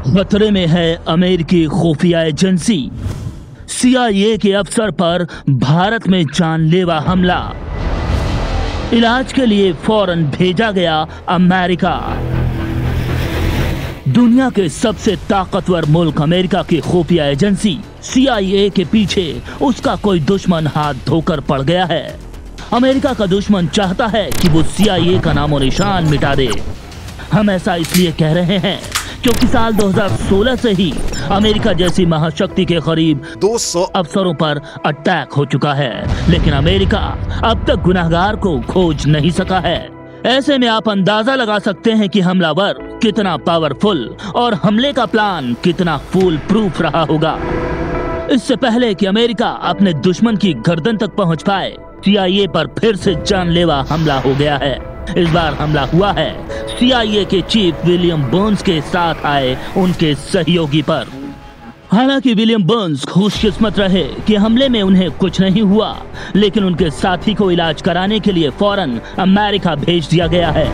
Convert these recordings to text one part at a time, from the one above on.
खतरे में है अमेरिकी खुफिया एजेंसी। CIA के अफसर पर भारत में जानलेवा हमला। इलाज के लिए फौरन भेजा गया अमेरिका। दुनिया के सबसे ताकतवर मुल्क अमेरिका की खुफिया एजेंसी CIA के पीछे उसका कोई दुश्मन हाथ धोकर पड़ गया है। अमेरिका का दुश्मन चाहता है कि वो CIA का नामो निशान मिटा दे। हम ऐसा इसलिए कह रहे हैं क्योंकि साल 2016 से ही अमेरिका जैसी महाशक्ति के करीब 200 अफसरों पर अटैक हो चुका है, लेकिन अमेरिका अब तक गुनहगार को खोज नहीं सका है। ऐसे में आप अंदाजा लगा सकते हैं कि हमलावर कितना पावरफुल और हमले का प्लान कितना फूल प्रूफ रहा होगा। इससे पहले कि अमेरिका अपने दुश्मन की गर्दन तक पहुंच पाए, CIA पर फिर से जानलेवा हमला हो गया है। इस बार हमला हुआ है CIA के चीफ विलियम बर्न्स के साथ आए उनके सहयोगी पर। हालांकि विलियम बर्न्स खुशकिस्मत रहे कि हमले में उन्हें कुछ नहीं हुआ, लेकिन उनके साथी को इलाज कराने के लिए फौरन अमेरिका भेज दिया गया है।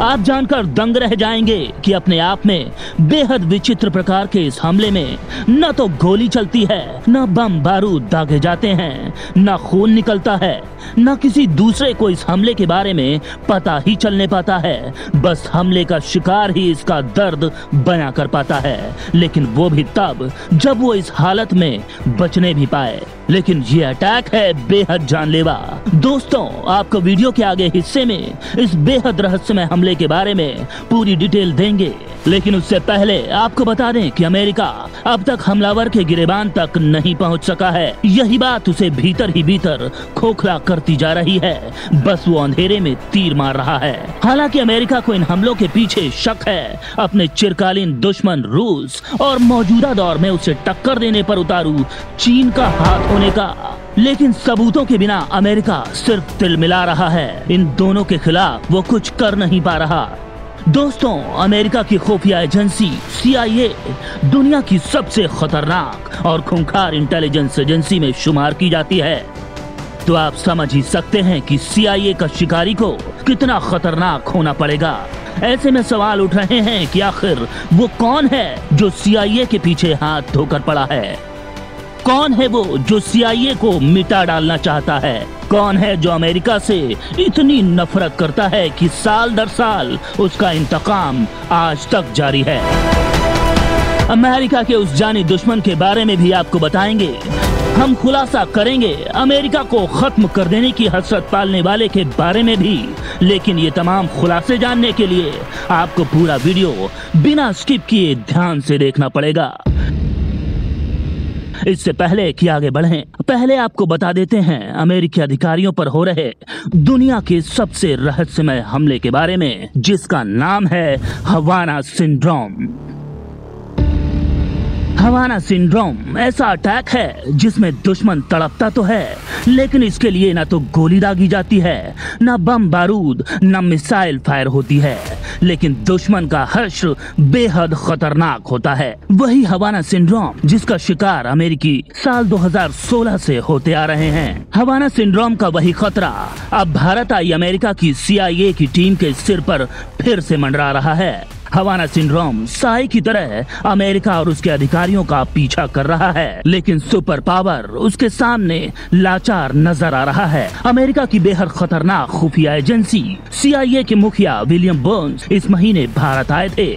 आप जानकर दंग रह जाएंगे कि अपने आप में बेहद विचित्र प्रकार के इस हमले में न तो गोली चलती है, न बम बारूद दागे जाते हैं, न खून निकलता है, न किसी दूसरे को इस हमले के बारे में पता ही चलने पाता है। बस हमले का शिकार ही इसका दर्द बयां कर पाता है, लेकिन वो भी तब जब वो इस हालत में बचने भी पाए। लेकिन ये अटैक है बेहद जानलेवा। दोस्तों, आपको वीडियो के आगे हिस्से में इस बेहद रहस्यमय हमले के बारे में पूरी डिटेल देंगे, लेकिन उससे पहले आपको बता दें कि अमेरिका अब तक हमलावर के गिरेबान तक नहीं पहुंच सका है। यही बात उसे भीतर ही भीतर खोखला करती जा रही है। बस वो अंधेरे में तीर मार रहा है। हालांकि अमेरिका को इन हमलों के पीछे शक है अपने चिरकालीन दुश्मन रूस और मौजूदा दौर में उसे टक्कर देने पर उतारू चीन का हाथ होने का, लेकिन सबूतों के बिना अमेरिका सिर्फ तिलमिला रहा है। इन दोनों के खिलाफ वो कुछ कर नहीं पा रहा। दोस्तों, अमेरिका की खुफिया एजेंसी CIA दुनिया की सबसे खतरनाक और खूंखार इंटेलिजेंस एजेंसी में शुमार की जाती है। तो आप समझ ही सकते हैं कि CIA का शिकारी को कितना खतरनाक होना पड़ेगा। ऐसे में सवाल उठ रहे हैं कि आखिर वो कौन है जो CIA के पीछे हाथ धोकर पड़ा है? कौन है वो जो CIA को मिटा डालना चाहता है? कौन है जो अमेरिका से इतनी नफरत करता है कि साल दर साल उसका इंतकाम आज तक जारी है? अमेरिका के उस जानी दुश्मन के बारे में भी आपको बताएंगे। हम खुलासा करेंगे अमेरिका को खत्म कर देने की हसरत पालने वाले के बारे में भी। लेकिन ये तमाम खुलासे जानने के लिए आपको पूरा वीडियो बिना स्किप किए ध्यान से देखना पड़ेगा। इससे पहले कि आगे बढ़ें, पहले आपको बता देते हैं अमेरिकी अधिकारियों पर हो रहे दुनिया के सबसे रहस्यमय हमले के बारे में, जिसका नाम है हवाना सिंड्रोम। हवाना सिंड्रोम ऐसा अटैक है जिसमें दुश्मन तड़पता तो है, लेकिन इसके लिए ना तो गोली दागी जाती है, ना बम बारूद, ना मिसाइल फायर होती है, लेकिन दुश्मन का हश्र बेहद खतरनाक होता है। वही हवाना सिंड्रोम जिसका शिकार अमेरिकी साल 2016 से होते आ रहे हैं। हवाना सिंड्रोम का वही खतरा अब भारत आई अमेरिका की CIA की टीम के सिर पर फिर से मंडरा रहा है। हवाना सिंड्रोम साई की तरह अमेरिका और उसके अधिकारियों का पीछा कर रहा है, लेकिन सुपर पावर उसके सामने लाचार नजर आ रहा है। अमेरिका की बेहद खतरनाक खुफिया एजेंसी CIA के मुखिया विलियम बर्न्स इस महीने भारत आए थे।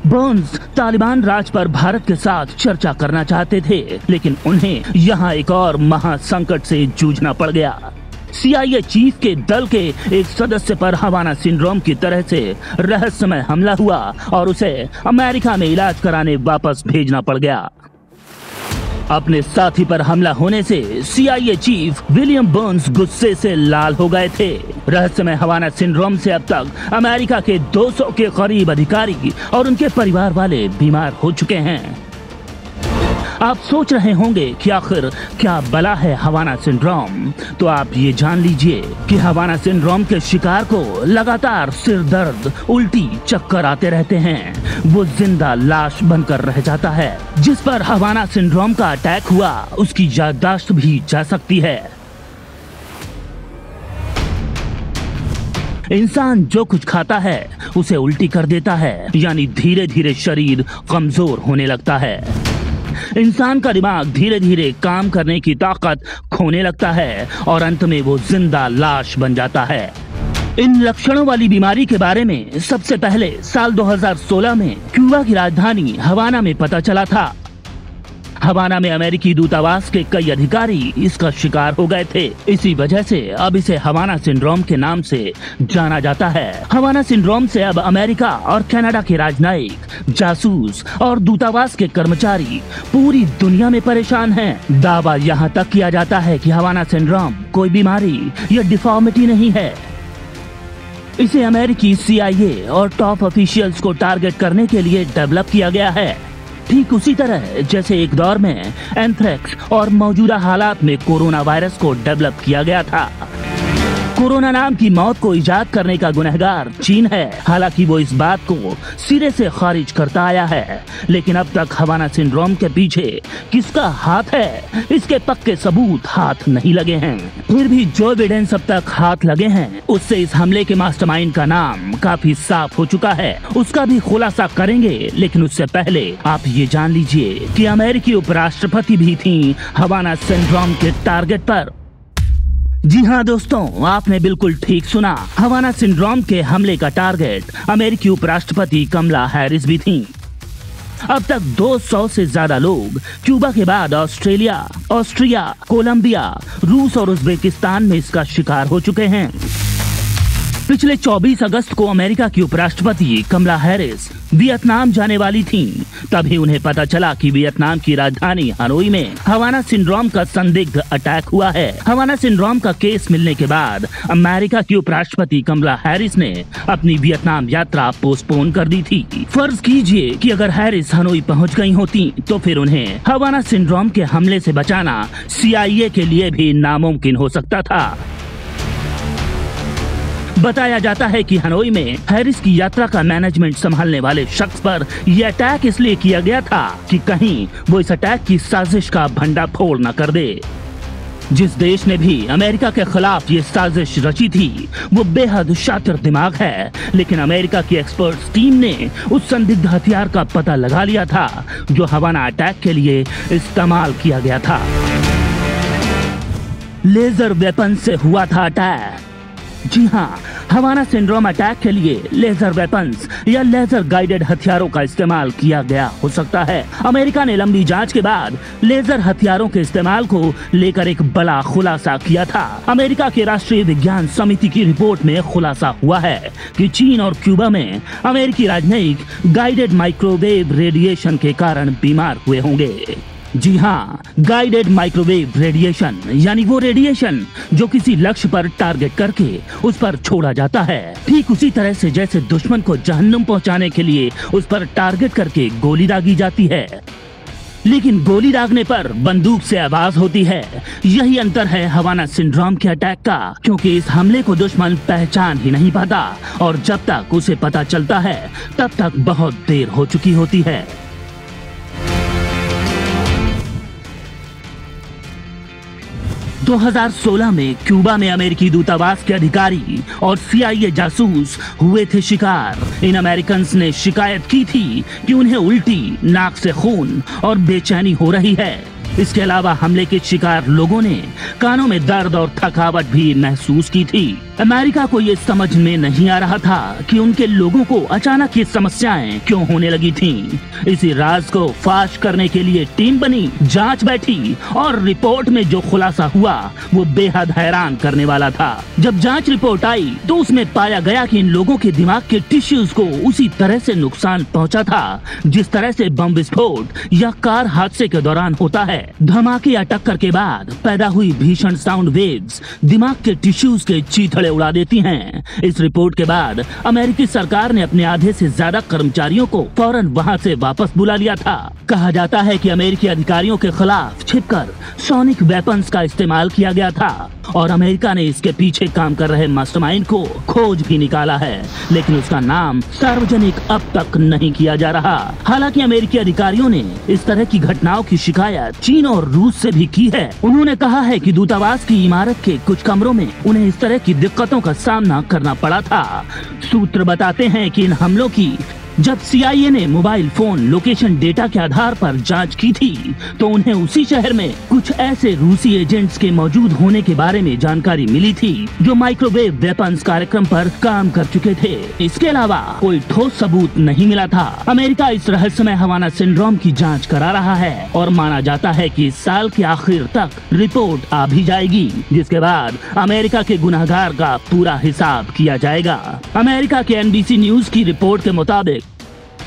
बर्न्स तालिबान राज पर भारत के साथ चर्चा करना चाहते थे, लेकिन उन्हें यहाँ एक और महासंकट से जूझना पड़ गया। CIA चीफ के दल के एक सदस्य पर हवाना सिंड्रोम की तरह से रहस्यमय हमला हुआ और उसे अमेरिका में इलाज कराने वापस भेजना पड़ गया। अपने साथी पर हमला होने से CIA चीफ विलियम बर्न्स गुस्से से लाल हो गए थे। रहस्यमय हवाना सिंड्रोम से अब तक अमेरिका के 200 के करीब अधिकारी और उनके परिवार वाले बीमार हो चुके हैं। आप सोच रहे होंगे कि आखिर क्या बला है हवाना सिंड्रोम, तो आप ये जान लीजिए कि हवाना सिंड्रोम के शिकार को लगातार सिर दर्द, उल्टी, चक्कर आते रहते हैं। वो जिंदा लाश बनकर रह जाता है। जिस पर हवाना सिंड्रोम का अटैक हुआ उसकी याददाश्त भी जा सकती है। इंसान जो कुछ खाता है उसे उल्टी कर देता है, यानी धीरे धीरे शरीर कमजोर होने लगता है। इंसान का दिमाग धीरे धीरे काम करने की ताकत खोने लगता है और अंत में वो जिंदा लाश बन जाता है। इन लक्षणों वाली बीमारी के बारे में सबसे पहले साल 2016 में क्यूबा की राजधानी हवाना में पता चला था। हवाना में अमेरिकी दूतावास के कई अधिकारी इसका शिकार हो गए थे। इसी वजह से अब इसे हवाना सिंड्रोम के नाम से जाना जाता है। हवाना सिंड्रोम से अब अमेरिका और कनाडा के राजनयिक, जासूस और दूतावास के कर्मचारी पूरी दुनिया में परेशान हैं। दावा यहाँ तक किया जाता है कि हवाना सिंड्रोम कोई बीमारी या डिफॉर्मिटी नहीं है। इसे अमेरिकी CIA और टॉप ऑफिशियल्स को टारगेट करने के लिए डेवलप किया गया है, ठीक उसी तरह जैसे एक दौर में एंथ्रेक्स और मौजूदा हालात में कोरोना वायरस को डेवलप किया गया था। कोरोना नाम की मौत को इजाद करने का गुनहगार चीन है। हालांकि वो इस बात को सिरे से खारिज करता आया है, लेकिन अब तक हवाना सिंड्रोम के पीछे किसका हाथ है, इसके पक्के सबूत हाथ नहीं लगे हैं। फिर भी जो एविडेंस अब तक हाथ लगे हैं उससे इस हमले के मास्टरमाइंड का नाम काफी साफ हो चुका है। उसका भी खुलासा करेंगे, लेकिन उससे पहले आप ये जान लीजिए कि अमेरिकी उपराष्ट्रपति भी थी हवाना सिंड्रोम के टारगेट पर। जी हाँ दोस्तों, आपने बिल्कुल ठीक सुना। हवाना सिंड्रोम के हमले का टारगेट अमेरिकी उपराष्ट्रपति कमला हैरिस भी थीं। अब तक 200 से ज्यादा लोग क्यूबा के बाद ऑस्ट्रेलिया, ऑस्ट्रिया, कोलंबिया, रूस और उज्बेकिस्तान में इसका शिकार हो चुके हैं। पिछले 24 अगस्त को अमेरिका की उपराष्ट्रपति कमला हैरिस वियतनाम जाने वाली थीं। तभी उन्हें पता चला कि वियतनाम की राजधानी हनोई में हवाना सिंड्रोम का संदिग्ध अटैक हुआ है। हवाना सिंड्रोम का केस मिलने के बाद अमेरिका की उपराष्ट्रपति कमला हैरिस ने अपनी वियतनाम यात्रा पोस्टपोन कर दी थी। फर्ज कीजिए कि अगर हैरिस हनोई पहुंच गई होती तो फिर उन्हें हवाना सिंड्रोम के हमले से बचाना CIA के लिए भी नामुमकिन हो सकता था। बताया जाता है कि हनोई में हैरिस की यात्रा का मैनेजमेंट संभालने वाले शख्स पर यह अटैक इसलिए किया गया था कि कहीं वो इस अटैक की साजिश का भंडाफोड़ न कर दे। जिस देश ने भी अमेरिका के खिलाफ ये साजिश रची थी वो बेहद शातिर दिमाग है, लेकिन अमेरिका की एक्सपर्ट्स टीम ने उस संदिग्ध हथियार का पता लगा लिया था जो हवाना अटैक के लिए इस्तेमाल किया गया था। लेजर वेपन से हुआ था अटैक। जी हाँ, हवाना सिंड्रोम अटैक के लिए लेजर वेपन्स या लेजर गाइडेड हथियारों का इस्तेमाल किया गया हो सकता है। अमेरिका ने लंबी जांच के बाद लेजर हथियारों के इस्तेमाल को लेकर एक बड़ा खुलासा किया था। अमेरिका के राष्ट्रीय विज्ञान समिति की रिपोर्ट में खुलासा हुआ है कि चीन और क्यूबा में अमेरिकी राजनयिक गाइडेड माइक्रोवेव रेडिएशन के कारण बीमार हुए होंगे। जी हाँ, गाइडेड माइक्रोवेव रेडिएशन यानी वो रेडिएशन जो किसी लक्ष्य पर टारगेट करके उस पर छोड़ा जाता है। ठीक उसी तरह से जैसे दुश्मन को जहन्नुम पहुंचाने के लिए उस पर टारगेट करके गोली दागी जाती है, लेकिन गोली दागने पर बंदूक से आवाज होती है। यही अंतर है हवाना सिंड्रोम के अटैक का, क्योंकि इस हमले को दुश्मन पहचान ही नहीं पाता और जब तक उसे पता चलता है तब तक बहुत देर हो चुकी होती है। दो 2016 में क्यूबा में अमेरिकी दूतावास के अधिकारी और CIA जासूस हुए थे शिकार। इन अमेरिकन ने शिकायत की थी कि उन्हें उल्टी, नाक से खून और बेचैनी हो रही है। इसके अलावा हमले के शिकार लोगों ने कानों में दर्द और थकावट भी महसूस की थी। अमेरिका को ये समझ में नहीं आ रहा था कि उनके लोगों को अचानक ये समस्याएं क्यों होने लगी थीं। इसी राज को फाश करने के लिए टीम बनी, जांच बैठी और रिपोर्ट में जो खुलासा हुआ वो बेहद हैरान करने वाला था। जब जांच रिपोर्ट आई तो उसमें पाया गया कि इन लोगों के दिमाग के टिश्यूज को उसी तरह से नुकसान पहुंचा था जिस तरह से बम विस्फोट या कार हादसे के दौरान होता है। धमाके या टक्कर के बाद पैदा हुई भीषण साउंड वेव्स दिमाग के टिश्यूज के चीथड़े उड़ा देती हैं। इस रिपोर्ट के बाद अमेरिकी सरकार ने अपने आधे से ज्यादा कर्मचारियों को फौरन वहां से वापस बुला लिया था। कहा जाता है कि अमेरिकी अधिकारियों के खिलाफ छिपकर सोनिक वेपन्स का इस्तेमाल किया गया था। और अमेरिका ने इसके पीछे काम कर रहे मास्टरमाइंड को खोज भी निकाला है, लेकिन उसका नाम सार्वजनिक अब तक नहीं किया जा रहा। हालांकि अमेरिकी अधिकारियों ने इस तरह की घटनाओं की शिकायत चीन और रूस से भी की है। उन्होंने कहा है कि दूतावास की इमारत के कुछ कमरों में उन्हें इस तरह की दिक्कतों का सामना करना पड़ा था। सूत्र बताते हैं कि इन हमलों की जब CIA ने मोबाइल फोन लोकेशन डेटा के आधार पर जांच की थी, तो उन्हें उसी शहर में कुछ ऐसे रूसी एजेंट्स के मौजूद होने के बारे में जानकारी मिली थी जो माइक्रोवेव वेपन्स कार्यक्रम पर काम कर चुके थे। इसके अलावा कोई ठोस सबूत नहीं मिला था। अमेरिका इस रहस्यमय हवाना सिंड्रोम की जांच करा रहा है और माना जाता है कि इस साल के आखिर तक रिपोर्ट आ भी जाएगी, जिसके बाद अमेरिका के गुनहगार का पूरा हिसाब किया जाएगा। अमेरिका के NBC न्यूज की रिपोर्ट के मुताबिक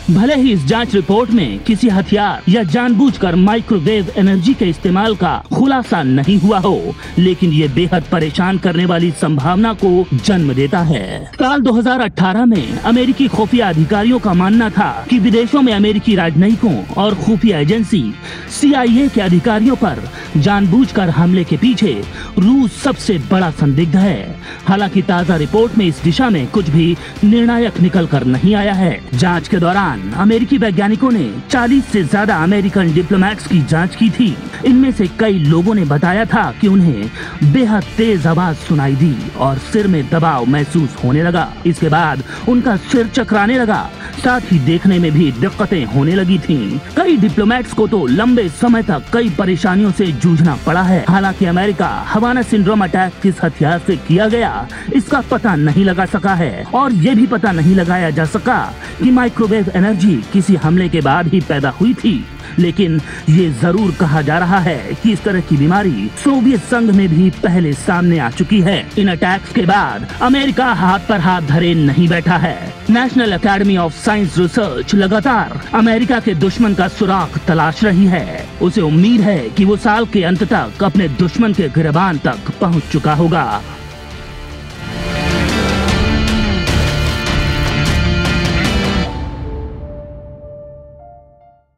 भले ही इस जांच रिपोर्ट में किसी हथियार या जानबूझकर माइक्रोवेव एनर्जी के इस्तेमाल का खुलासा नहीं हुआ हो, लेकिन ये बेहद परेशान करने वाली संभावना को जन्म देता है। साल 2018 में अमेरिकी खुफिया अधिकारियों का मानना था कि विदेशों में अमेरिकी राजनयिकों और खुफिया एजेंसी CIA के अधिकारियों पर जानबूझकर हमले के पीछे रूस सबसे बड़ा संदिग्ध है। हालांकि ताज़ा रिपोर्ट में इस दिशा में कुछ भी निर्णायक निकल कर नहीं आया है। जांच के दौरान अमेरिकी वैज्ञानिकों ने 40 से ज्यादा अमेरिकन डिप्लोमेट्स की जांच की थी। इनमें से कई लोगों ने बताया था कि उन्हें बेहद तेज आवाज सुनाई दी और सिर में दबाव महसूस होने लगा। इसके बाद उनका सिर चकराने लगा, साथ ही देखने में भी दिक्कतें होने लगी थीं। कई डिप्लोमेट्स को तो लंबे समय तक कई परेशानियों से जूझना पड़ा है। हालांकि अमेरिका हवाना सिंड्रोम अटैक किस हथियार से किया गया, इसका पता नहीं लगा सका है और ये भी पता नहीं लगाया जा सका कि माइक्रोवेव एनर्जी किसी हमले के बाद ही पैदा हुई थी। लेकिन ये जरूर कहा जा रहा है कि इस तरह की बीमारी सोवियत संघ में भी पहले सामने आ चुकी है। इन अटैक्स के बाद अमेरिका हाथ पर हाथ धरे नहीं बैठा है। National academy of science research लगातार अमेरिका के दुश्मन का सुराग तलाश रही है। उसे उम्मीद है कि वो साल के अंत तक अपने दुश्मन के गिरबान तक पहुंच चुका होगा।